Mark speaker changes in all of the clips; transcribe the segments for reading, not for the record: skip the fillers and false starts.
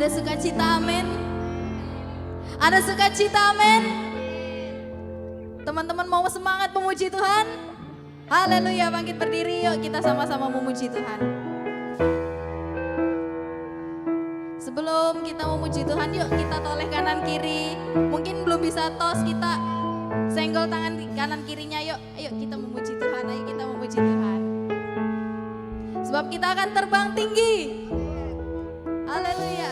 Speaker 1: Ada sukacita, amin. Ada sukacita, amin. Teman-teman mau semangat memuji Tuhan? Haleluya, bangkit berdiri yuk kita sama-sama memuji Tuhan. Sebelum kita memuji Tuhan, yuk kita toleh kanan kiri. Mungkin belum bisa tos, kita senggol tangan kanan kirinya yuk. Ayo kita memuji Tuhan, ayo kita memuji Tuhan. Sebab kita akan terbang tinggi. Haleluya.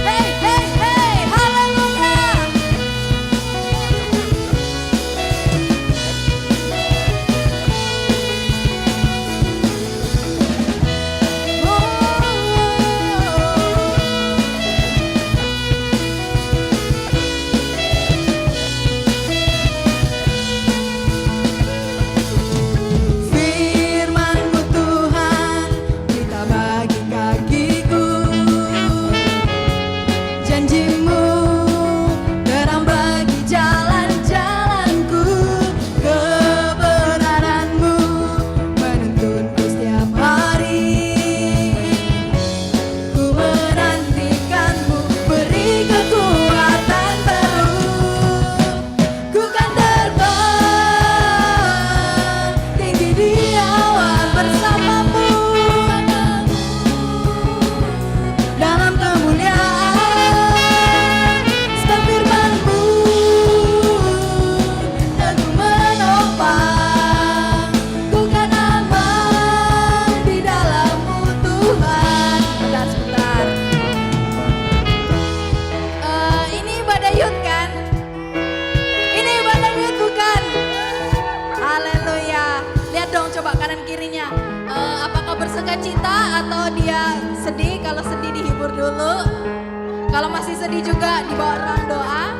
Speaker 1: Hey, hey, hey, haleluya.
Speaker 2: Firman-Mu Tuhan, kita bagi kakiku. Janji-Mu terang bagi jalan-jalanku. Kebenaran-Mu menuntunku setiap hari. Ku menantikan-Mu, beri kekuatan baru. Ku kan terbang tinggi di awan bersama-Mu dalam kemuliaan. Sebab firman-Mu teguh menopang. Ku kan aman di dalam-Mu Tuhan. Sebentar.
Speaker 1: Ini ibadah yud kan? Ini ibadah yud bukan? Haleluya. Lihat dong coba kanan kirinya. Apakah bersukacita atau dia sedih? Kalau sedih dihibur dulu. Kalau masih sedih juga dibawa ruang doa.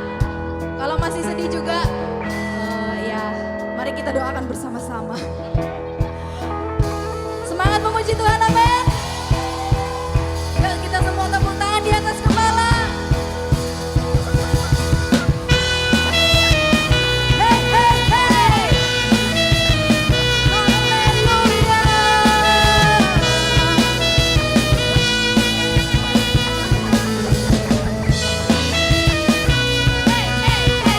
Speaker 1: Kalau masih sedih juga, ya mari kita doakan bersama-sama. Semangat memuji Tuhan, amin. Yuk kita semua tepuk tangan di atas kepala. Hey, hey, hey. Haleluya. Hey, hey, hey.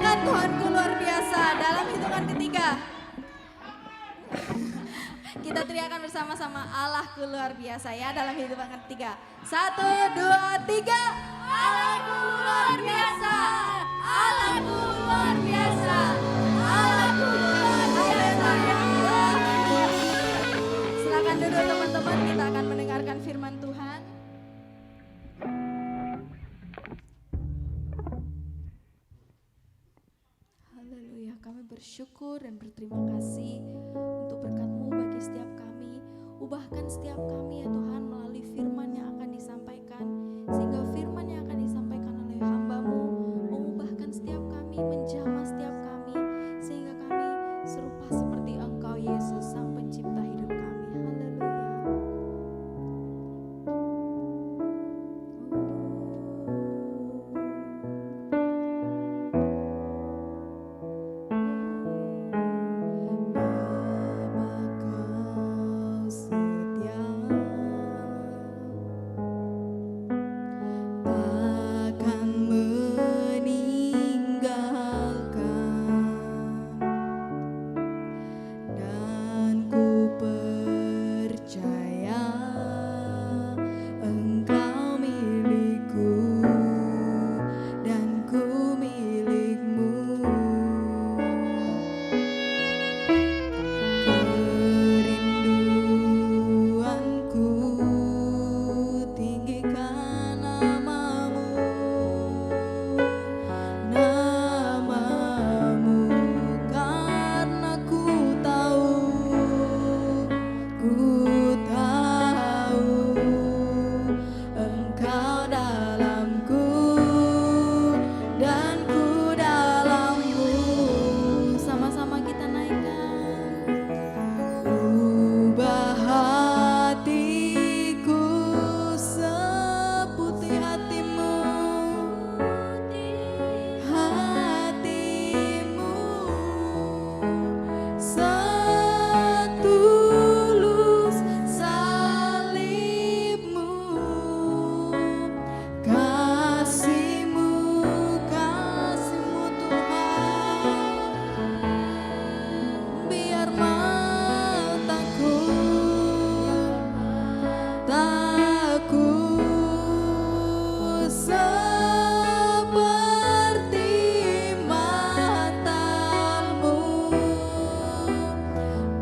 Speaker 1: teriakan Tuhanku luar biasa dalam hitungan ketiga. Kita teriakan bersama-sama Allahku luar biasa ya dalam hitungan ketiga. 1, 2, 3. Allahku luar biasa. Allahku luar biasa. Allahku luar biasa. Silakan duduk teman-teman, kita akan mendengarkan firman Tuhan. Haleluya, kami bersyukur dan berterima kasih untuk berkat-Mu bagi setiap kami. Ubahkan setiap kami ya Tuhan melalui firman yang akan disampaikan, sehingga firman yang akan disampaikan oleh hamba-Mu mengubahkan setiap kami, menjamah setiap kami, sehingga kami serupa seperti Engkau Yesus, Sang Pencipta hidup kami. Haleluya.
Speaker 2: Kau setia, takkan meninggalkan, dan ku percaya Engkau milikku dan ku milikmu. Kerinduanku tinggikan namamu, namamu, karena ku tahu Engkau dalamku dan ku dalammu. Sama-sama kita naikkan. Ubah hatiku seputih hatimu, hatimu setulus salibmu, kasihmu, kasihmu Tuhan, biar mataku takut seperti matamu,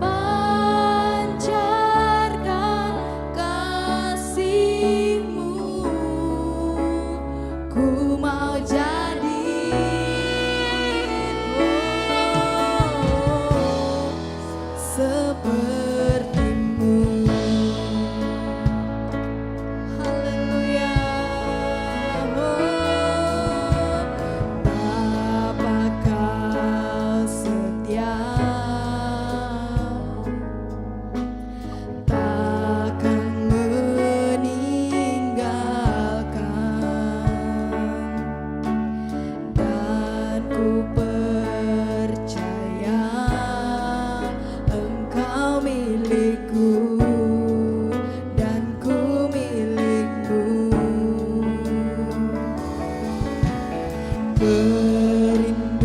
Speaker 2: pancarkan kasihmu, ku mau jadi sepertimu. Haleluya. Bapa kau setia, takkan meninggalkan, dan ku percaya Engkau milikku dan ku milikmu. Kerinduanku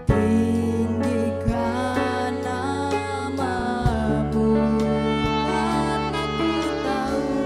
Speaker 2: tinggikan namamu, karena ku tahu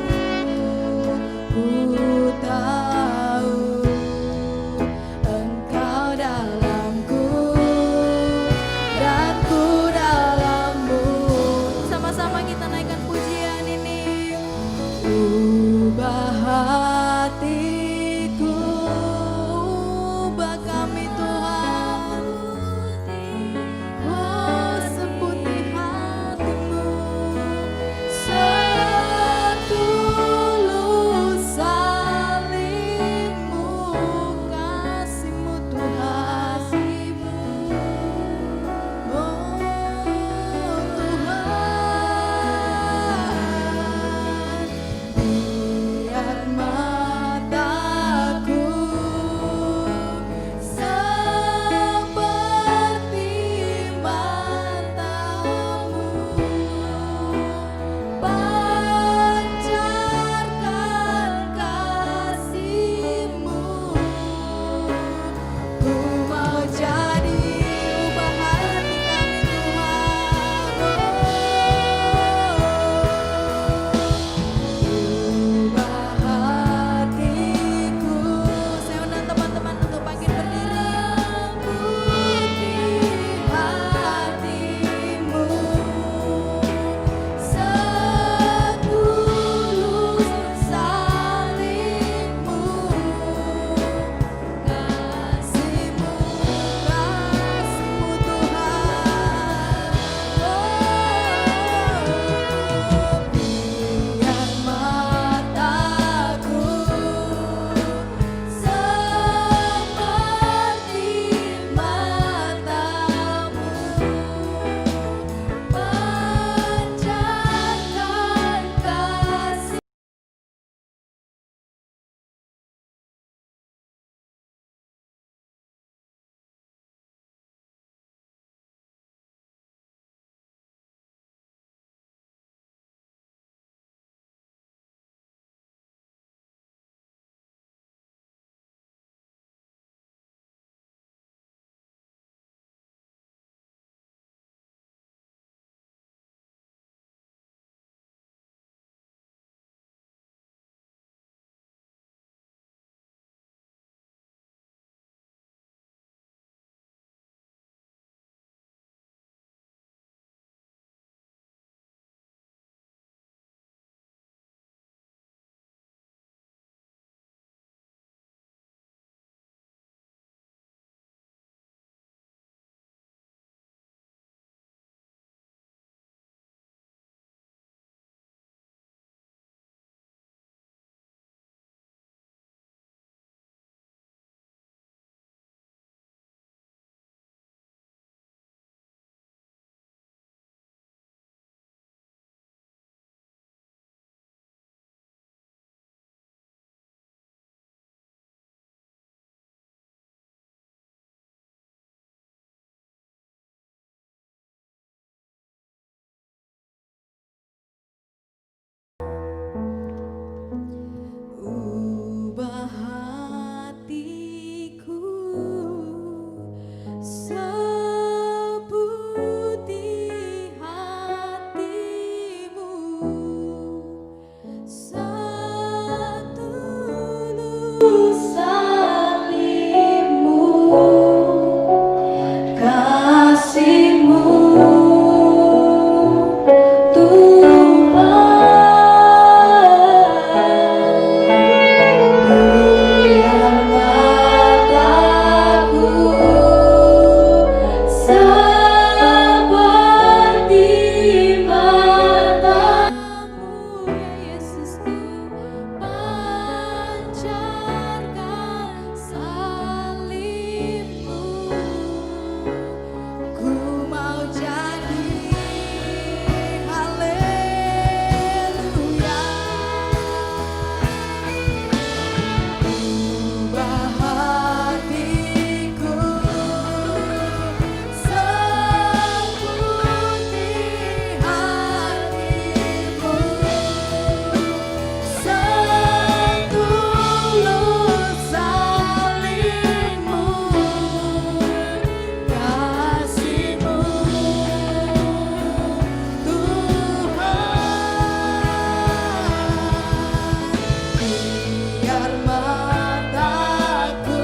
Speaker 2: biar mataku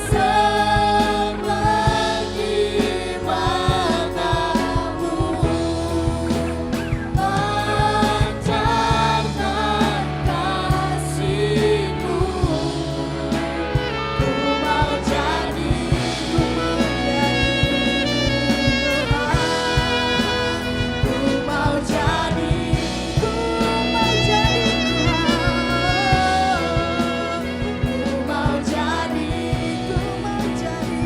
Speaker 2: seperti matamu pancarkan kasih-Mu. Ku mau jadi, ku mau jadi, ku mau jadi Tuhan. Ku mau jadi, ku mau jadi,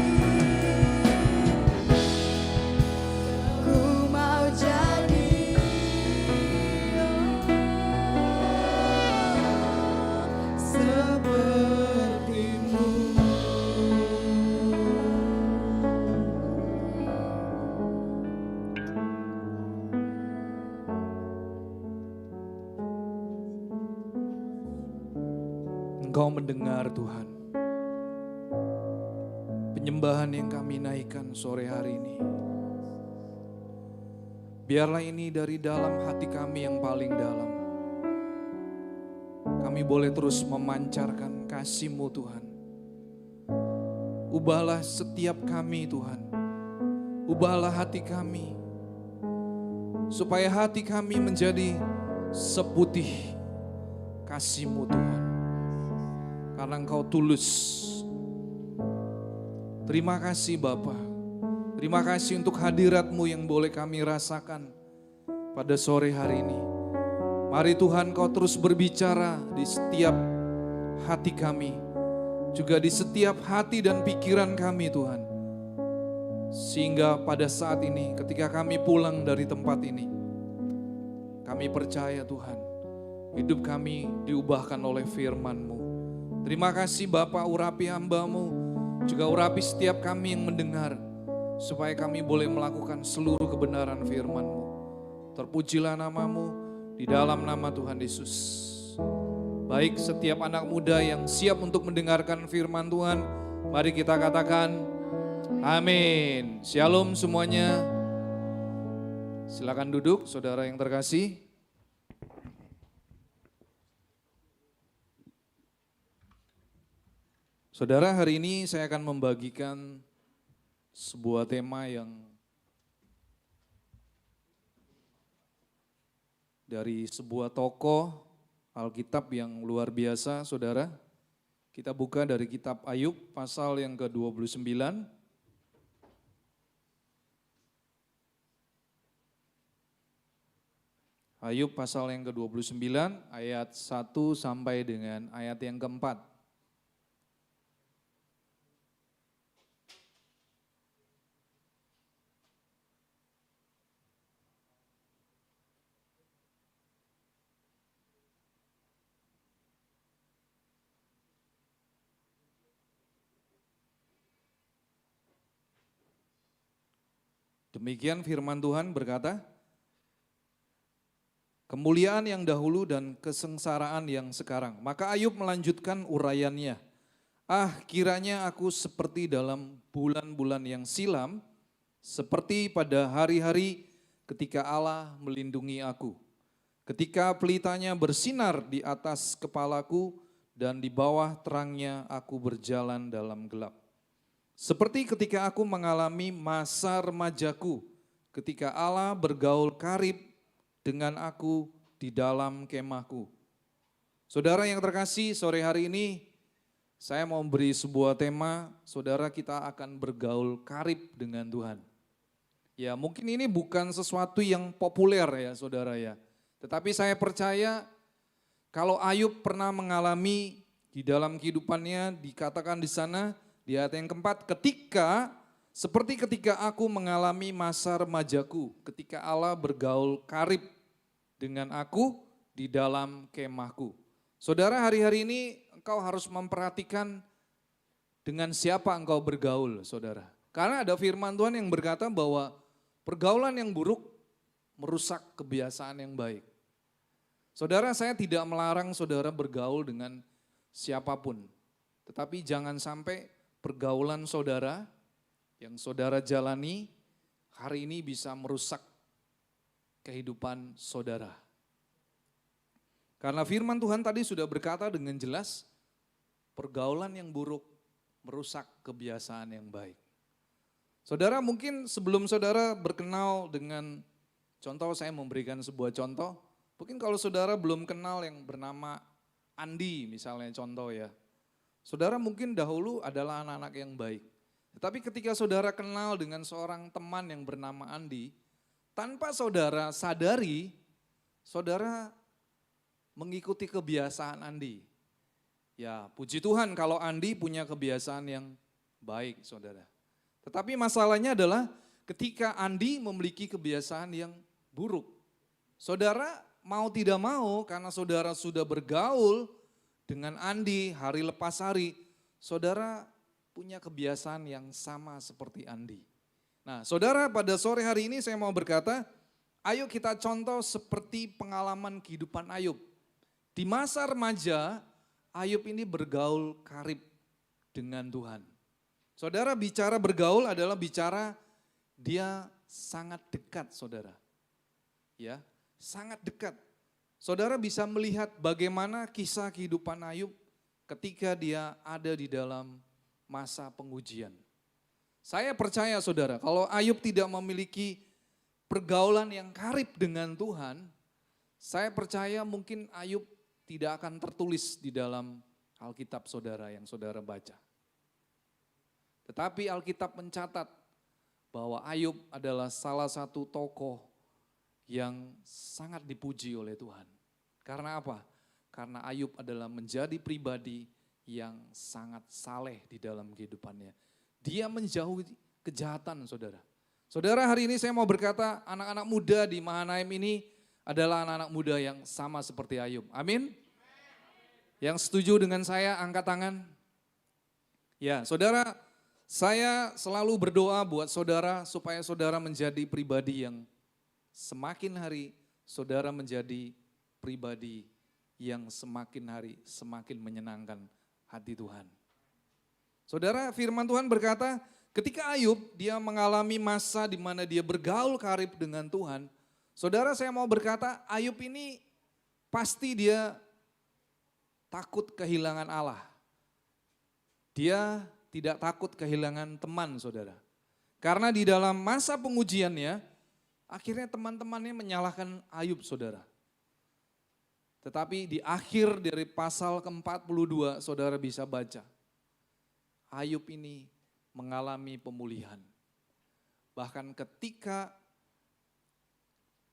Speaker 2: ku mau jadi seperti-Mu.
Speaker 3: Engkau mendengar Tuhan, penyembahan yang kami naikkan sore hari ini. Biarlah ini dari dalam hati kami yang paling dalam. Kami boleh terus memancarkan kasih-Mu Tuhan. Ubahlah setiap kami Tuhan. Ubahlah hati kami. Supaya hati kami menjadi seputih kasih-Mu Tuhan. Karena Engkau tulus. Terima kasih Bapa. Terima kasih untuk hadirat-Mu yang boleh kami rasakan pada sore hari ini. Mari Tuhan Kau terus berbicara di setiap hati kami. Juga di setiap hati dan pikiran kami Tuhan. Sehingga pada saat ini ketika kami pulang dari tempat ini, kami percaya Tuhan, hidup kami diubahkan oleh firman-Mu. Terima kasih Bapa, urapi hamba-Mu, juga urapi setiap kami yang mendengar, supaya kami boleh melakukan seluruh kebenaran firman-Mu. Terpujilah nama-Mu di dalam nama Tuhan Yesus. Baik setiap anak muda yang siap untuk mendengarkan firman Tuhan, mari kita katakan amin. Shalom semuanya. Silakan duduk saudara yang terkasih. Saudara, hari ini saya akan membagikan sebuah tema yang dari sebuah tokoh Alkitab yang luar biasa, saudara. Kita buka dari kitab Ayub pasal yang ke-29. Ayub pasal yang ke-29 ayat 1 sampai dengan ayat yang keempat. Demikian firman Tuhan berkata, kemuliaan yang dahulu dan kesengsaraan yang sekarang. Maka Ayub melanjutkan uraiannya. Ah, kiranya aku seperti dalam bulan-bulan yang silam, seperti pada hari-hari ketika Allah melindungi aku. Ketika pelitanya bersinar di atas kepalaku dan di bawah terangnya aku berjalan dalam gelap. Seperti ketika aku mengalami masa remajaku, ketika Allah bergaul karib dengan aku di dalam kemahku. Saudara yang terkasih, sore hari ini saya mau beri sebuah tema, saudara kita akan bergaul karib dengan Tuhan. Ya mungkin ini bukan sesuatu yang populer ya saudara ya. Tetapi saya percaya kalau Ayub pernah mengalami di dalam kehidupannya, dikatakan di sana, di ayat yang keempat, seperti ketika aku mengalami masa remajaku, ketika Allah bergaul karib dengan aku di dalam kemahku. Saudara, hari-hari ini engkau harus memperhatikan dengan siapa engkau bergaul, saudara. Karena ada firman Tuhan yang berkata bahwa pergaulan yang buruk merusak kebiasaan yang baik. Saudara, saya tidak melarang saudara bergaul dengan siapapun. Tetapi jangan sampai pergaulan saudara yang saudara jalani hari ini bisa merusak kehidupan saudara. Karena firman Tuhan tadi sudah berkata dengan jelas, pergaulan yang buruk merusak kebiasaan yang baik. Saudara, mungkin sebelum saudara berkenal dengan, contoh saya memberikan sebuah contoh, mungkin kalau saudara belum kenal yang bernama Andi misalnya contoh ya. Saudara mungkin dahulu adalah anak-anak yang baik. Tetapi ketika saudara kenal dengan seorang teman yang bernama Andi, tanpa saudara sadari, saudara mengikuti kebiasaan Andi. Ya, puji Tuhan kalau Andi punya kebiasaan yang baik, saudara. Tetapi masalahnya adalah ketika Andi memiliki kebiasaan yang buruk. Saudara mau tidak mau karena saudara sudah bergaul dengan Andi hari lepas hari, saudara punya kebiasaan yang sama seperti Andi. Nah, saudara, pada sore hari ini saya mau berkata, ayo kita contoh seperti pengalaman kehidupan Ayub. Di masa remaja, Ayub ini bergaul karib dengan Tuhan. Saudara, bicara bergaul adalah bicara dia sangat dekat, saudara. Ya, sangat dekat. Saudara bisa melihat bagaimana kisah kehidupan Ayub ketika dia ada di dalam masa pengujian. Saya percaya saudara, kalau Ayub tidak memiliki pergaulan yang karib dengan Tuhan, saya percaya mungkin Ayub tidak akan tertulis di dalam Alkitab saudara yang saudara baca. Tetapi Alkitab mencatat bahwa Ayub adalah salah satu tokoh yang sangat dipuji oleh Tuhan. Karena apa? Karena Ayub adalah menjadi pribadi yang sangat saleh di dalam kehidupannya. Dia menjauhi kejahatan, saudara. Saudara, hari ini saya mau berkata, anak-anak muda di Mahanaim ini adalah anak-anak muda yang sama seperti Ayub. Amin? Yang setuju dengan saya, angkat tangan. Ya, saudara, saya selalu berdoa buat saudara supaya saudara menjadi pribadi yang semakin hari saudara menjadi pribadi yang semakin hari semakin menyenangkan hati Tuhan. Saudara, firman Tuhan berkata, ketika Ayub dia mengalami masa di mana dia bergaul karib dengan Tuhan, saudara, saya mau berkata, Ayub ini pasti dia takut kehilangan Allah. Dia tidak takut kehilangan teman, saudara. Karena di dalam masa pengujiannya, akhirnya teman-temannya menyalahkan Ayub, saudara. Tetapi di akhir dari pasal ke-42, saudara bisa baca. Ayub ini mengalami pemulihan. Bahkan ketika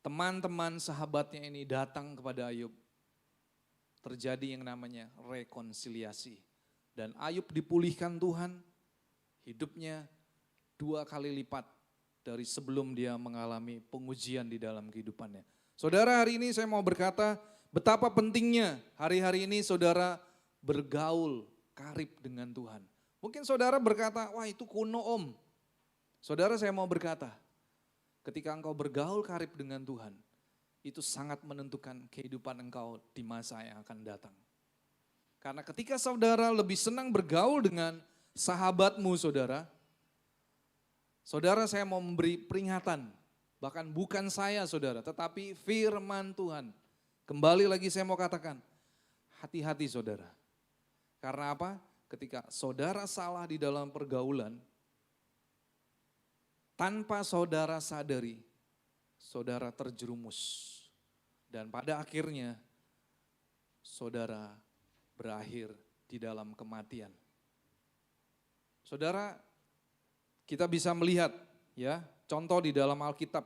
Speaker 3: teman-teman sahabatnya ini datang kepada Ayub, terjadi yang namanya rekonsiliasi. Dan Ayub dipulihkan Tuhan, hidupnya 2 kali lipat dari sebelum dia mengalami pengujian di dalam kehidupannya. Saudara, hari ini saya mau berkata betapa pentingnya hari-hari ini saudara bergaul karib dengan Tuhan. Mungkin saudara berkata, wah itu kuno om. Saudara, saya mau berkata, ketika engkau bergaul karib dengan Tuhan, itu sangat menentukan kehidupan engkau di masa yang akan datang. Karena ketika saudara lebih senang bergaul dengan sahabatmu saudara, saudara saya mau memberi peringatan, bahkan bukan saya saudara, tetapi firman Tuhan. Kembali lagi saya mau katakan, hati-hati saudara. Karena apa? Ketika saudara salah di dalam pergaulan, tanpa saudara sadari, saudara terjerumus. Dan pada akhirnya, saudara berakhir di dalam kematian. Saudara, kita bisa melihat ya, contoh di dalam Alkitab.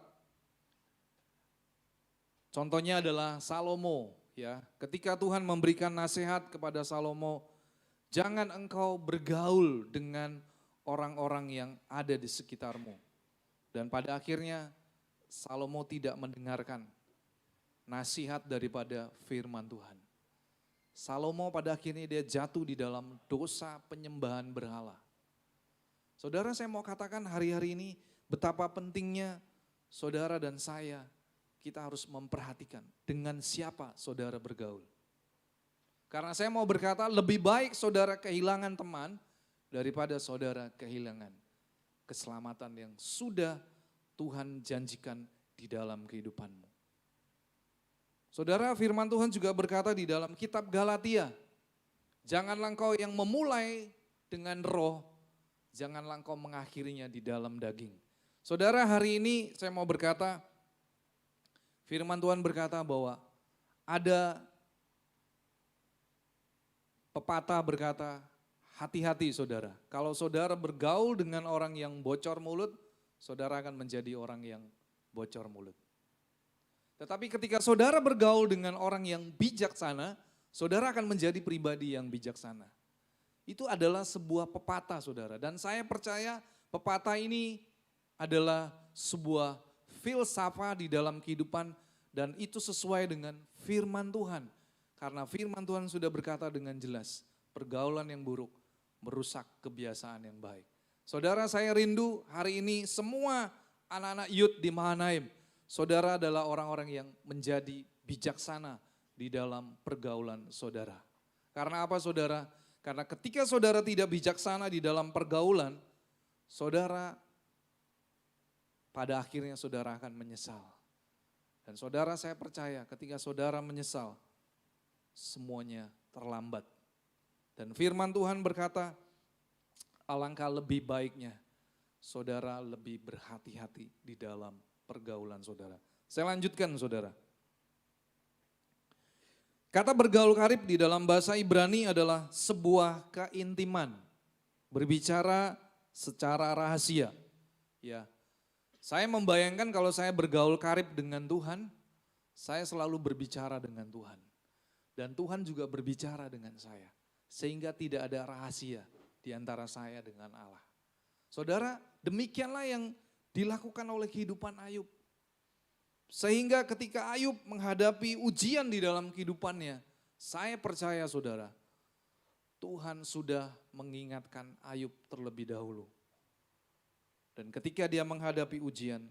Speaker 3: Contohnya adalah Salomo ya. Ketika Tuhan memberikan nasihat kepada Salomo, jangan engkau bergaul dengan orang-orang yang ada di sekitarmu. Dan pada akhirnya Salomo tidak mendengarkan nasihat daripada firman Tuhan. Salomo pada akhirnya dia jatuh di dalam dosa penyembahan berhala. Saudara, saya mau katakan hari-hari ini betapa pentingnya saudara dan saya, kita harus memperhatikan dengan siapa saudara bergaul. Karena saya mau berkata lebih baik saudara kehilangan teman daripada saudara kehilangan keselamatan yang sudah Tuhan janjikan di dalam kehidupanmu. Saudara, firman Tuhan juga berkata di dalam kitab Galatia, janganlah engkau yang memulai dengan roh, janganlah engkau mengakhirinya di dalam daging. Saudara, hari ini saya mau berkata, firman Tuhan berkata bahwa ada pepatah berkata, hati-hati saudara. Kalau saudara bergaul dengan orang yang bocor mulut, saudara akan menjadi orang yang bocor mulut. Tetapi ketika saudara bergaul dengan orang yang bijaksana, saudara akan menjadi pribadi yang bijaksana. Itu adalah sebuah pepatah saudara. Dan saya percaya pepatah ini adalah sebuah filsafat di dalam kehidupan dan itu sesuai dengan firman Tuhan. Karena firman Tuhan sudah berkata dengan jelas, pergaulan yang buruk merusak kebiasaan yang baik. Saudara, saya rindu hari ini semua anak-anak youth di Mahanaim, saudara adalah orang-orang yang menjadi bijaksana di dalam pergaulan saudara. Karena apa saudara? Karena ketika saudara tidak bijaksana di dalam pergaulan, saudara pada akhirnya saudara akan menyesal. Dan saudara, saya percaya ketika saudara menyesal, semuanya terlambat. Dan firman Tuhan berkata, alangkah lebih baiknya saudara lebih berhati-hati di dalam pergaulan saudara. Saya lanjutkan saudara. Kata bergaul karib di dalam bahasa Ibrani adalah sebuah keintiman, berbicara secara rahasia. Ya, saya membayangkan kalau saya bergaul karib dengan Tuhan, saya selalu berbicara dengan Tuhan. Dan Tuhan juga berbicara dengan saya. Sehingga tidak ada rahasia di antara saya dengan Allah. Saudara, demikianlah yang dilakukan oleh kehidupan Ayub. Sehingga ketika Ayub menghadapi ujian di dalam kehidupannya, saya percaya saudara, Tuhan sudah mengingatkan Ayub terlebih dahulu. Dan ketika dia menghadapi ujian,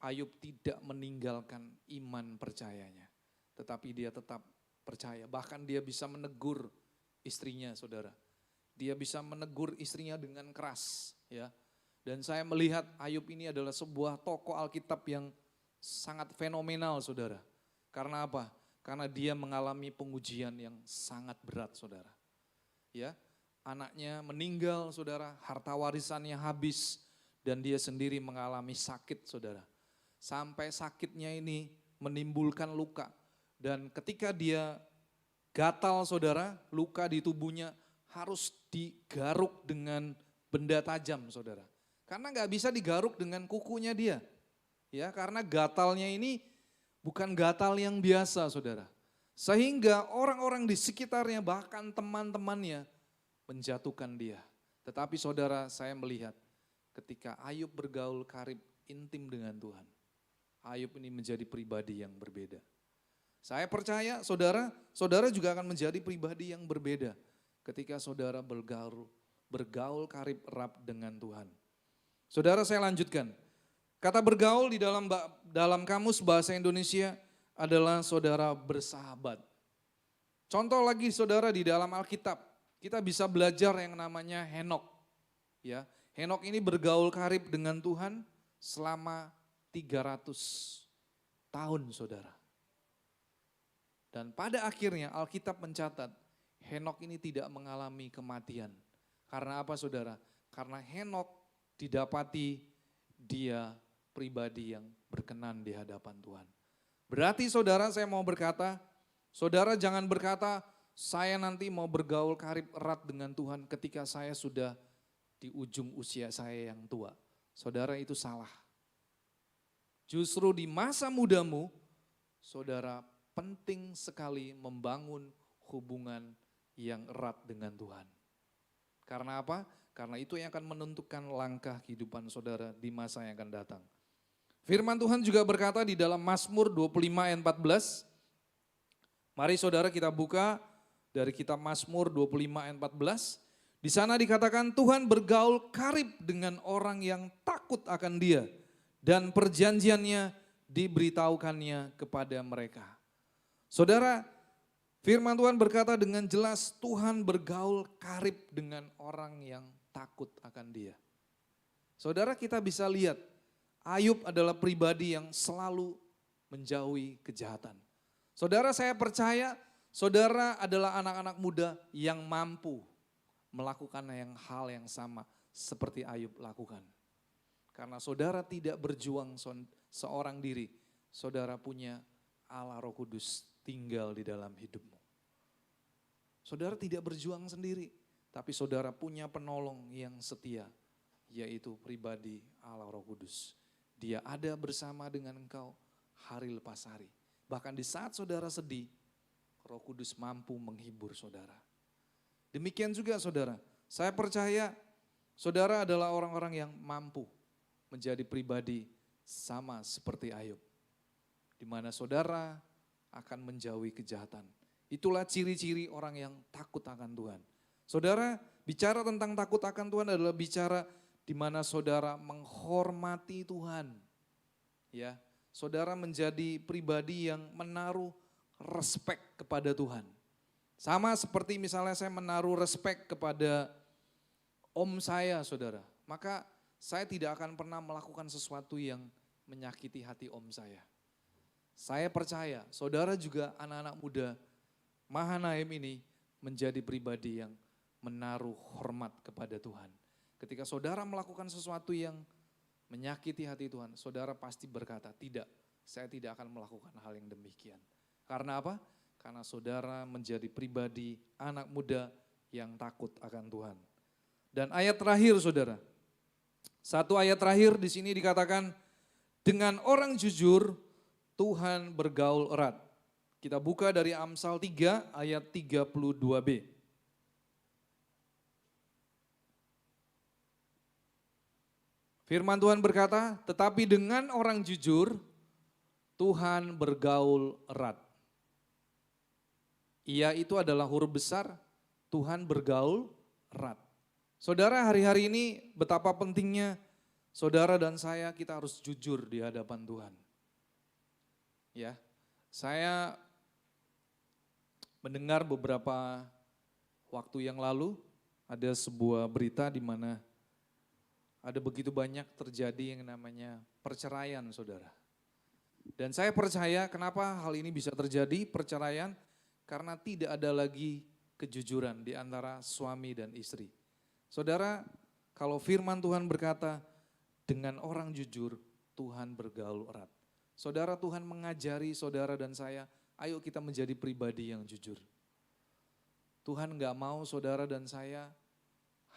Speaker 3: Ayub tidak meninggalkan iman percayanya. Tetapi dia tetap percaya, bahkan dia bisa menegur istrinya saudara. Dia bisa menegur istrinya dengan keras. Ya. Dan saya melihat Ayub ini adalah sebuah tokoh Alkitab yang sangat fenomenal saudara. Karena apa? Karena dia mengalami pengujian yang sangat berat saudara. Ya, anaknya meninggal saudara, harta warisannya habis dan dia sendiri mengalami sakit saudara. Sampai sakitnya ini menimbulkan luka dan ketika dia gatal saudara, luka di tubuhnya harus digaruk dengan benda tajam saudara. Karena nggak bisa digaruk dengan kukunya dia. Ya, karena gatalnya ini bukan gatal yang biasa saudara. Sehingga orang-orang di sekitarnya bahkan teman-temannya menjatuhkan dia. Tetapi saudara, saya melihat ketika Ayub bergaul karib intim dengan Tuhan, Ayub ini menjadi pribadi yang berbeda. Saya percaya saudara, saudara juga akan menjadi pribadi yang berbeda ketika saudara bergaul karib erat dengan Tuhan. Saudara, saya lanjutkan. Kata bergaul di dalam kamus bahasa Indonesia adalah saudara bersahabat. Contoh lagi saudara di dalam Alkitab, kita bisa belajar yang namanya Henok. Ya, Henok ini bergaul karib dengan Tuhan selama 300 tahun saudara. Dan pada akhirnya Alkitab mencatat Henok ini tidak mengalami kematian. Karena apa saudara? Karena Henok didapati dia pribadi yang berkenan di hadapan Tuhan. Berarti saudara, saya mau berkata, saudara jangan berkata saya nanti mau bergaul karib erat dengan Tuhan ketika saya sudah di ujung usia saya yang tua. Saudara, itu salah. Justru di masa mudamu, saudara penting sekali membangun hubungan yang erat dengan Tuhan. Karena apa? Karena itu yang akan menentukan langkah kehidupan saudara di masa yang akan datang. Firman Tuhan juga berkata di dalam Mazmur 25 ayat 14. Mari saudara kita buka dari kitab Mazmur 25 ayat 14. Di sana dikatakan Tuhan bergaul karib dengan orang yang takut akan Dia dan perjanjiannya diberitahukannya kepada mereka. Saudara, firman Tuhan berkata dengan jelas Tuhan bergaul karib dengan orang yang takut akan Dia. Saudara, kita bisa lihat Ayub adalah pribadi yang selalu menjauhi kejahatan. Saudara, saya percaya saudara adalah anak-anak muda yang mampu melakukan hal yang sama seperti Ayub lakukan. Karena saudara tidak berjuang seorang diri, saudara punya Allah Roh Kudus tinggal di dalam hidupmu. Saudara tidak berjuang sendiri, tapi saudara punya penolong yang setia, yaitu pribadi Allah Roh Kudus. Dia ada bersama dengan engkau hari lepas hari. Bahkan di saat saudara sedih, Roh Kudus mampu menghibur saudara. Demikian juga saudara, saya percaya saudara adalah orang-orang yang mampu menjadi pribadi sama seperti Ayub. Di mana saudara akan menjauhi kejahatan. Itulah ciri-ciri orang yang takut akan Tuhan. Saudara, bicara tentang takut akan Tuhan adalah bicara di mana saudara menghormati Tuhan. Ya, saudara menjadi pribadi yang menaruh respek kepada Tuhan. Sama seperti misalnya saya menaruh respek kepada om saya, saudara. Maka saya tidak akan pernah melakukan sesuatu yang menyakiti hati om saya. Saya percaya saudara juga anak-anak muda Mahanaim ini menjadi pribadi yang menaruh hormat kepada Tuhan. Ketika saudara melakukan sesuatu yang menyakiti hati Tuhan, saudara pasti berkata, tidak, saya tidak akan melakukan hal yang demikian. Karena apa? Karena saudara menjadi pribadi anak muda yang takut akan Tuhan. Dan ayat terakhir saudara, satu ayat terakhir di sini dikatakan, dengan orang jujur Tuhan bergaul erat. Kita buka dari Amsal 3 ayat 32b. Firman Tuhan berkata, tetapi dengan orang jujur Tuhan bergaul erat. Ia itu adalah huruf besar, Tuhan bergaul erat. Saudara, hari-hari ini betapa pentingnya saudara dan saya kita harus jujur di hadapan Tuhan. Ya, saya mendengar beberapa waktu yang lalu ada sebuah berita di mana ada begitu banyak terjadi yang namanya perceraian, saudara. Dan saya percaya kenapa hal ini bisa terjadi, perceraian, karena tidak ada lagi kejujuran di antara suami dan istri. Saudara, kalau firman Tuhan berkata, dengan orang jujur Tuhan bergaul erat. Saudara, Tuhan mengajari saudara dan saya, ayo kita menjadi pribadi yang jujur. Tuhan gak mau saudara dan saya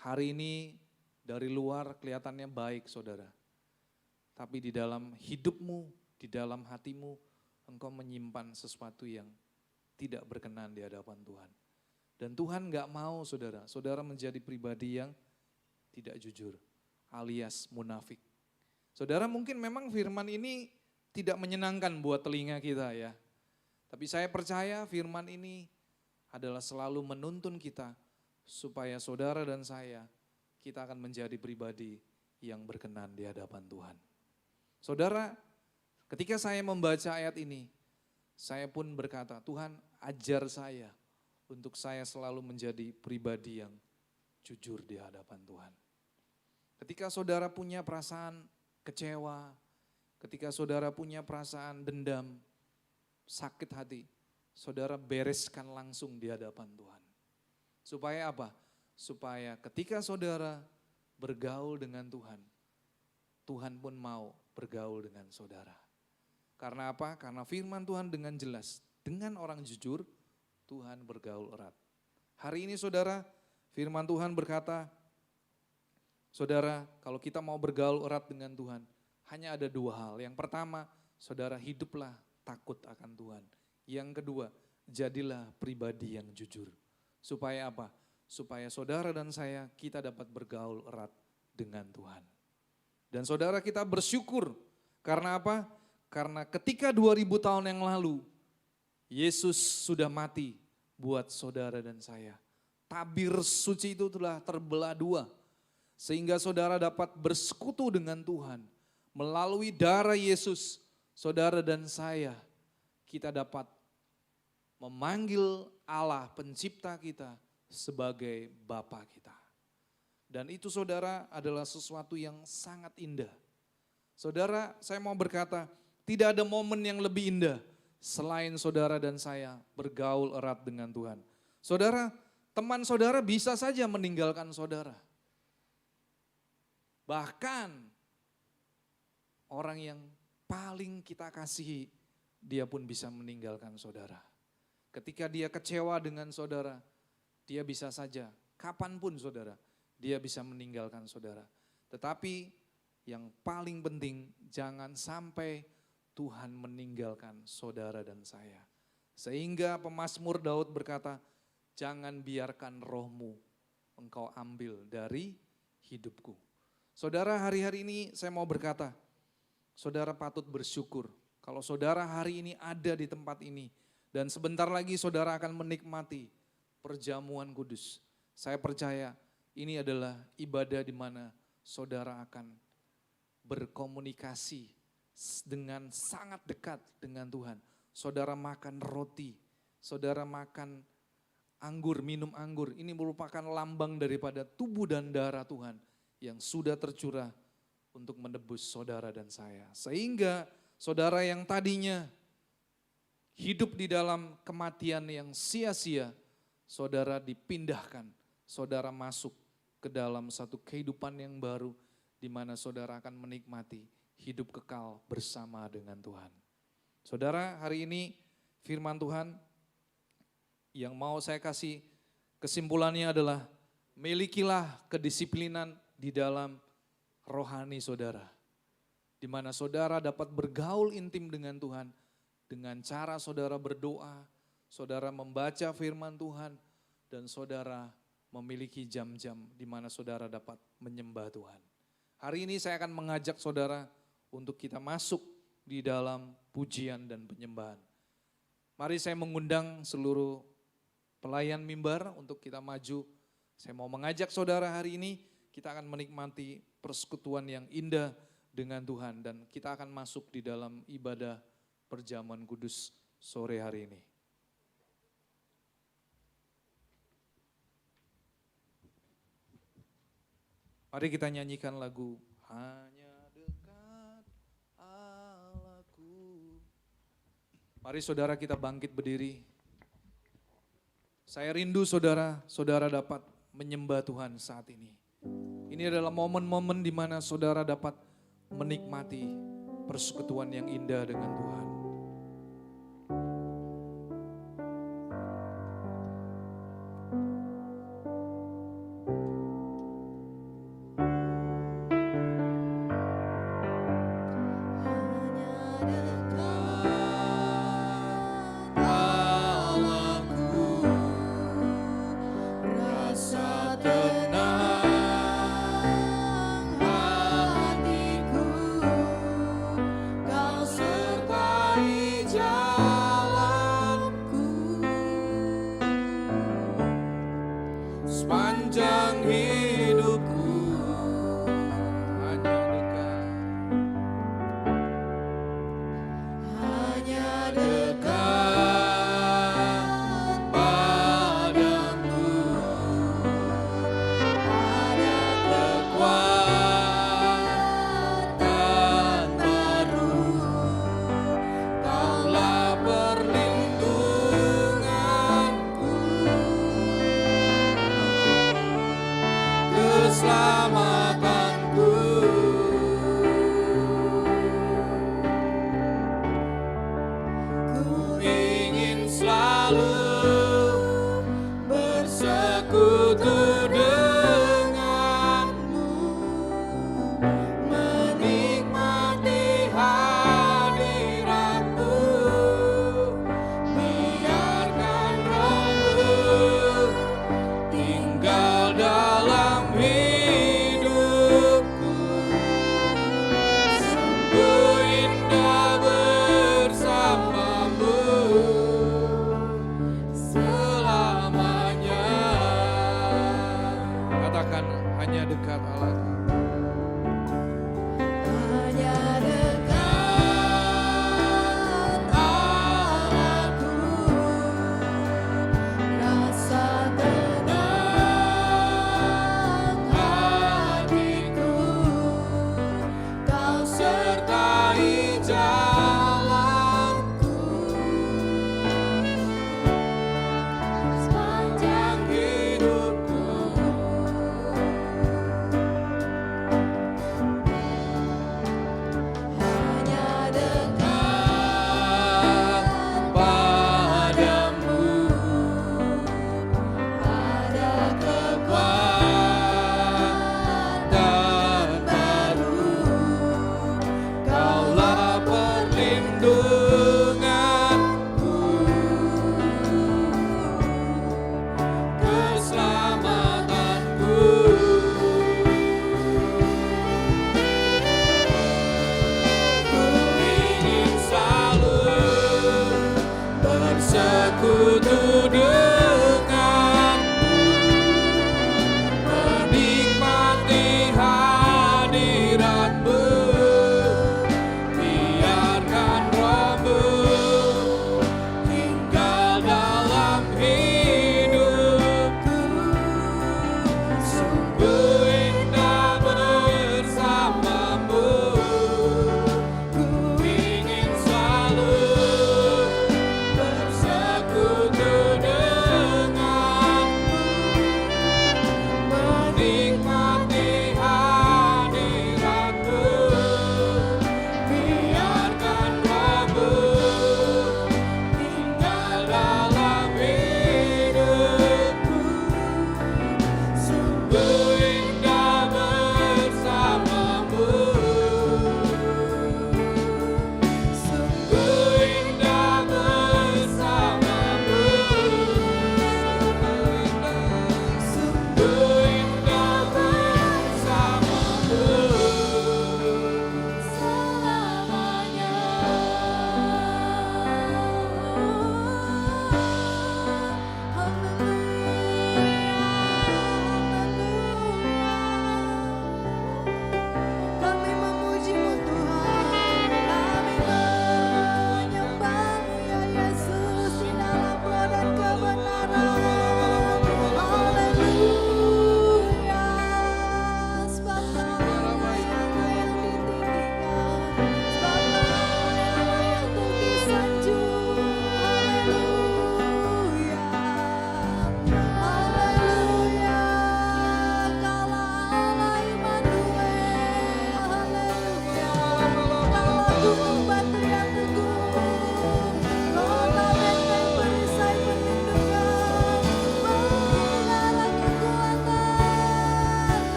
Speaker 3: hari ini dari luar kelihatannya baik saudara. Tapi di dalam hidupmu, di dalam hatimu, engkau menyimpan sesuatu yang tidak berkenan di hadapan Tuhan. Dan Tuhan gak mau saudara, saudara menjadi pribadi yang tidak jujur, alias munafik. Saudara, mungkin memang firman ini tidak menyenangkan buat telinga kita ya. Tapi saya percaya firman ini adalah selalu menuntun kita supaya saudara dan saya, kita akan menjadi pribadi yang berkenan di hadapan Tuhan. Saudara, ketika saya membaca ayat ini, saya pun berkata, Tuhan ajar saya untuk saya selalu menjadi pribadi yang jujur di hadapan Tuhan. Ketika saudara punya perasaan kecewa, ketika saudara punya perasaan dendam, sakit hati, saudara bereskan langsung di hadapan Tuhan. Supaya apa? Supaya ketika saudara bergaul dengan Tuhan, Tuhan pun mau bergaul dengan saudara. Karena apa? Karena firman Tuhan dengan jelas, dengan orang jujur, Tuhan bergaul erat. Hari ini saudara, firman Tuhan berkata, saudara, kalau kita mau bergaul erat dengan Tuhan, hanya ada dua hal. Yang pertama, saudara hiduplah takut akan Tuhan. Yang kedua, jadilah pribadi yang jujur. Supaya apa? Supaya saudara dan saya, kita dapat bergaul erat dengan Tuhan. Dan saudara kita bersyukur, karena apa? Karena ketika 2000 tahun yang lalu, Yesus sudah mati buat saudara dan saya. Tabir suci itu telah terbelah dua. Sehingga saudara dapat bersekutu dengan Tuhan. Melalui darah Yesus, saudara dan saya, kita dapat memanggil Allah pencipta kita sebagai Bapa kita. Dan itu saudara adalah sesuatu yang sangat indah. Saudara, saya mau berkata, tidak ada momen yang lebih indah selain saudara dan saya bergaul erat dengan Tuhan. Saudara, teman saudara bisa saja meninggalkan saudara. Bahkan orang yang paling kita kasihi, dia pun bisa meninggalkan saudara. Ketika dia kecewa dengan saudara, dia bisa saja, kapanpun saudara, dia bisa meninggalkan saudara. Tetapi yang paling penting, jangan sampai Tuhan meninggalkan saudara dan saya. Sehingga pemazmur Daud berkata, jangan biarkan rohmu engkau ambil dari hidupku. Saudara, hari-hari ini saya mau berkata, saudara patut bersyukur kalau saudara hari ini ada di tempat ini dan sebentar lagi saudara akan menikmati perjamuan kudus. Saya percaya ini adalah ibadah di mana saudara akan berkomunikasi dengan sangat dekat dengan Tuhan. Saudara makan roti, saudara makan anggur, minum anggur. Ini merupakan lambang daripada tubuh dan darah Tuhan yang sudah tercurah untuk menebus saudara dan saya. Sehingga saudara yang tadinya hidup di dalam kematian yang sia-sia, saudara dipindahkan, saudara masuk ke dalam satu kehidupan yang baru di mana saudara akan menikmati hidup kekal bersama dengan Tuhan. Saudara, hari ini firman Tuhan yang mau saya kasih kesimpulannya adalah milikilah kedisiplinan di dalam rohani saudara. Di mana saudara dapat bergaul intim dengan Tuhan dengan cara saudara berdoa, saudara membaca firman Tuhan, dan saudara memiliki jam-jam di mana saudara dapat menyembah Tuhan. Hari ini saya akan mengajak saudara untuk kita masuk di dalam pujian dan penyembahan. Mari saya mengundang seluruh pelayan mimbar untuk kita maju. Saya mau mengajak saudara hari ini, kita akan menikmati persekutuan yang indah dengan Tuhan dan kita akan masuk di dalam ibadah perjamuan kudus sore hari ini. Mari kita nyanyikan lagu Hanya Dekat Allahku. Mari saudara kita bangkit berdiri. Saya rindu saudara dapat menyembah Tuhan saat ini. Ini adalah momen-momen di mana saudara dapat menikmati persekutuan yang indah dengan Tuhan.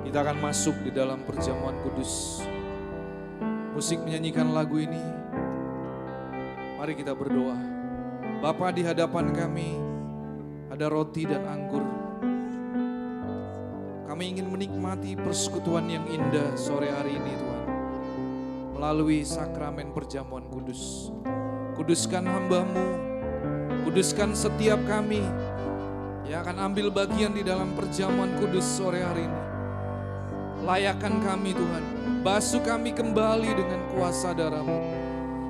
Speaker 3: Kita akan masuk di dalam perjamuan kudus. Musik menyanyikan lagu ini. Mari kita berdoa. Bapa, di hadapan kami ada roti dan anggur. Kami ingin menikmati persekutuan yang indah sore hari ini Tuhan. Melalui sakramen perjamuan kudus. Kuduskan hamba-Mu, kuduskan setiap kami yang akan ambil bagian di dalam perjamuan kudus sore hari ini. Layakkan kami Tuhan, basuh kami kembali dengan kuasa darah-Mu.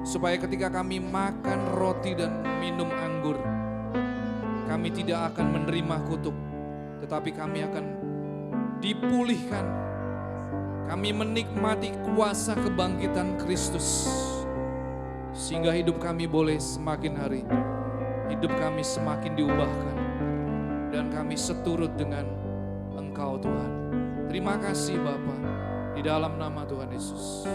Speaker 3: Supaya ketika kami makan roti dan minum anggur, kami tidak akan menerima kutuk, tetapi kami akan dipulihkan. Kami menikmati kuasa kebangkitan Kristus. Sehingga hidup kami boleh semakin hari, hidup kami semakin diubahkan. Dan kami seturut dengan Engkau Tuhan. Terima kasih Bapa, di dalam nama Tuhan Yesus.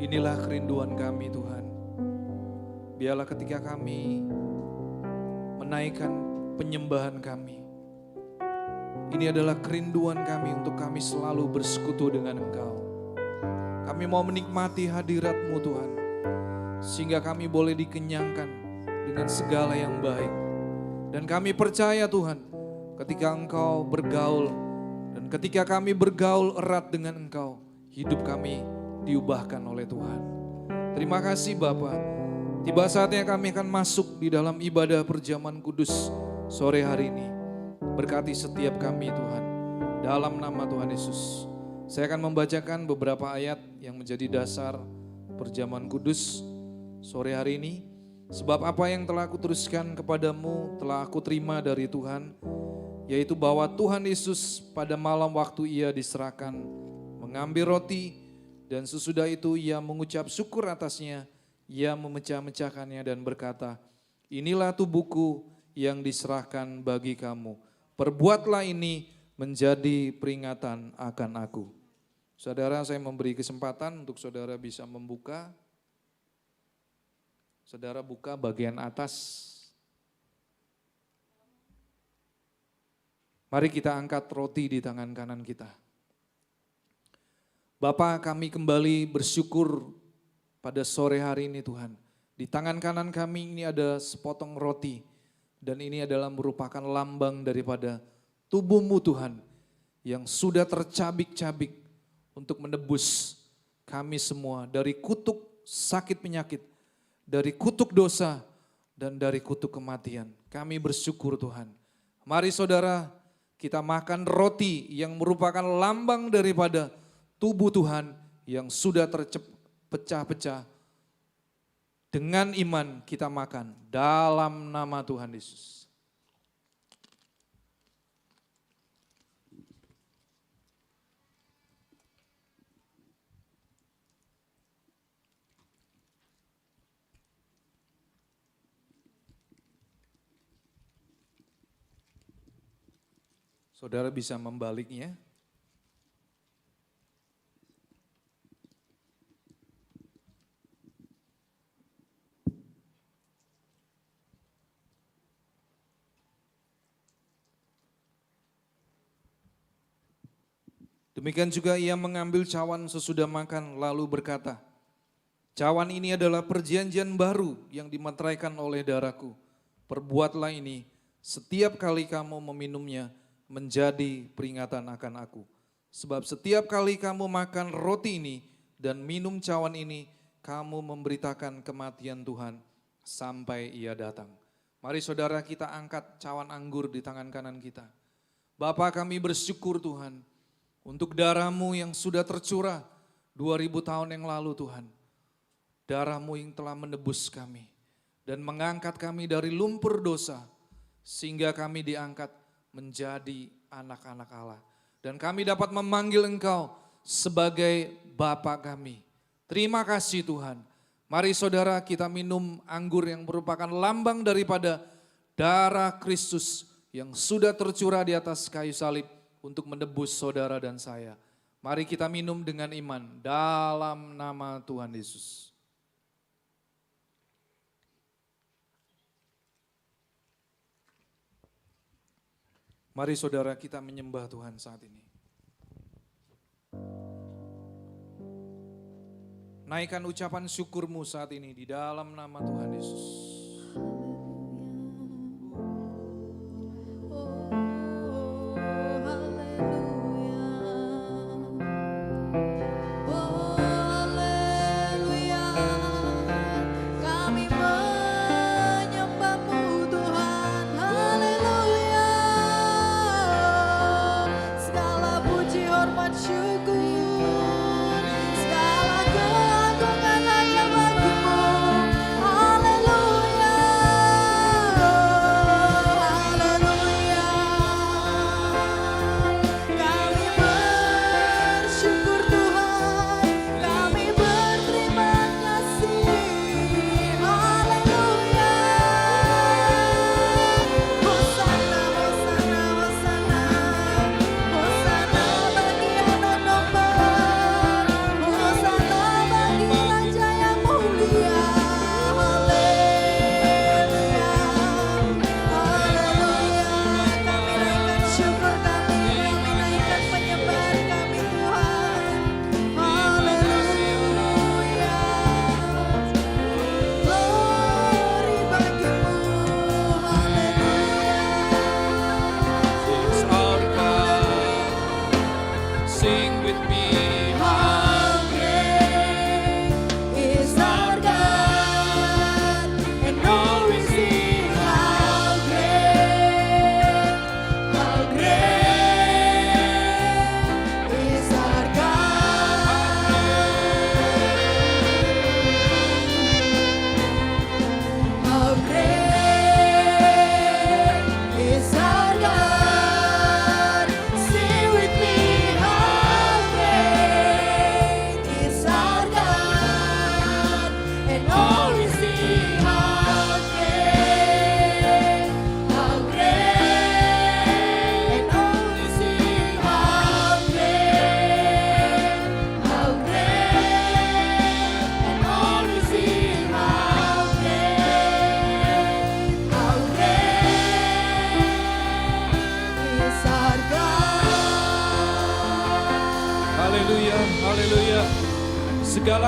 Speaker 3: Inilah kerinduan kami Tuhan. Biarlah ketika kami menaikkan penyembahan kami, ini adalah kerinduan kami untuk kami selalu bersekutu dengan Engkau. Kami mau menikmati hadirat-Mu Tuhan, sehingga kami boleh dikenyangkan dengan segala yang baik. Dan kami percaya Tuhan, ketika Engkau bergaul, dan ketika kami bergaul erat dengan Engkau, hidup kami diubahkan oleh Tuhan. Terima kasih Bapa. Tiba saatnya kami akan masuk di dalam ibadah perjamuan kudus sore hari ini. Berkati setiap kami Tuhan, dalam nama Tuhan Yesus. Saya akan membacakan beberapa ayat yang menjadi dasar perjamuan kudus sore hari ini. Sebab apa yang telah aku teruskan kepadamu telah aku terima dari Tuhan, yaitu bahwa Tuhan Yesus pada malam waktu ia diserahkan mengambil roti, Dan sesudah itu ia mengucap syukur atasnya, ia memecah-mecahkannya dan berkata, inilah tubuhku yang diserahkan bagi kamu. Perbuatlah ini menjadi peringatan akan aku. Saudara, saya memberi kesempatan untuk saudara bisa membuka. Saudara buka bagian atas. Mari kita angkat roti di tangan kanan kita. Bapa, kami kembali bersyukur pada sore hari ini Tuhan. Di tangan kanan kami ini ada sepotong roti. Dan ini adalah merupakan lambang daripada tubuh-Mu Tuhan. Yang sudah tercabik-cabik untuk menebus kami semua dari kutuk sakit penyakit. Dari kutuk dosa dan dari kutuk kematian. Kami bersyukur Tuhan. Mari saudara, kita makan roti yang merupakan lambang daripada tubuh Tuhan yang sudah terpecah-pecah. Dengan iman kita makan dalam nama Tuhan Yesus. Saudara bisa membaliknya. Demikian juga ia mengambil cawan sesudah makan lalu berkata, cawan ini adalah perjanjian baru yang dimeteraikan oleh darahku. Perbuatlah ini setiap kali kamu meminumnya menjadi peringatan akan aku. Sebab setiap kali kamu makan roti ini dan minum cawan ini, kamu memberitakan kematian Tuhan sampai ia datang. Mari saudara kita angkat cawan anggur di tangan kanan kita. Bapa, kami bersyukur Tuhan untuk darah-Mu yang sudah tercurah 2000 tahun yang lalu Tuhan. Darah-Mu yang telah menebus kami dan mengangkat kami dari lumpur dosa sehingga kami diangkat menjadi anak-anak Allah. Dan kami dapat memanggil Engkau sebagai Bapa kami. Terima kasih Tuhan. Mari saudara kita minum anggur yang merupakan lambang daripada darah Kristus yang sudah tercurah di atas kayu salib untuk menebus saudara dan saya. Mari kita minum dengan iman dalam nama Tuhan Yesus. Mari saudara kita menyembah Tuhan saat ini. Naikkan ucapan syukurmu saat ini di dalam nama Tuhan Yesus.
Speaker 2: Segala keagungan hanya bagimu. Haleluya.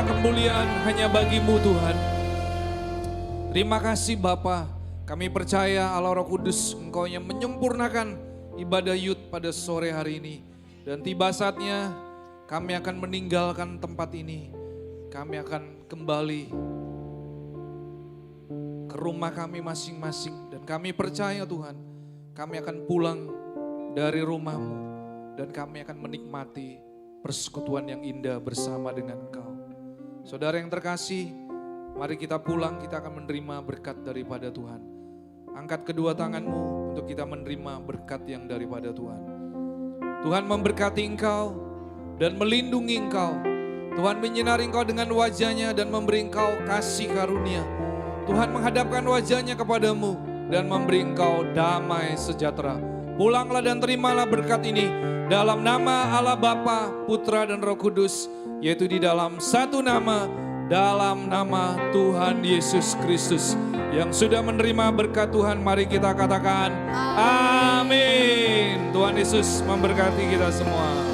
Speaker 3: segala kemuliaan hanya bagi-Mu Tuhan. Terima kasih Bapa. Kami percaya Allah Roh Kudus Engkau yang menyempurnakan ibadah Yud pada sore hari ini. Dan tiba saatnya kami akan meninggalkan tempat ini. Kami akan kembali ke rumah kami masing-masing. Dan kami percaya Tuhan, kami akan pulang dari rumah-Mu. Dan kami akan menikmati persekutuan yang indah bersama dengan Engkau. Saudara yang terkasih, mari kita pulang, kita akan menerima berkat daripada Tuhan. Angkat kedua tanganmu untuk kita menerima berkat yang daripada Tuhan. Tuhan memberkati engkau dan melindungi engkau. Tuhan menyinari engkau dengan wajahnya dan memberi engkau kasih karunia. Tuhan menghadapkan wajahnya kepadamu dan memberi engkau damai sejahtera. Pulanglah dan terimalah berkat ini dalam nama Allah Bapa, Putra dan Roh Kudus, yaitu di dalam satu nama, dalam nama Tuhan Yesus Kristus. Yang sudah menerima berkat Tuhan, mari kita katakan amin. Tuhan Yesus memberkati kita semua.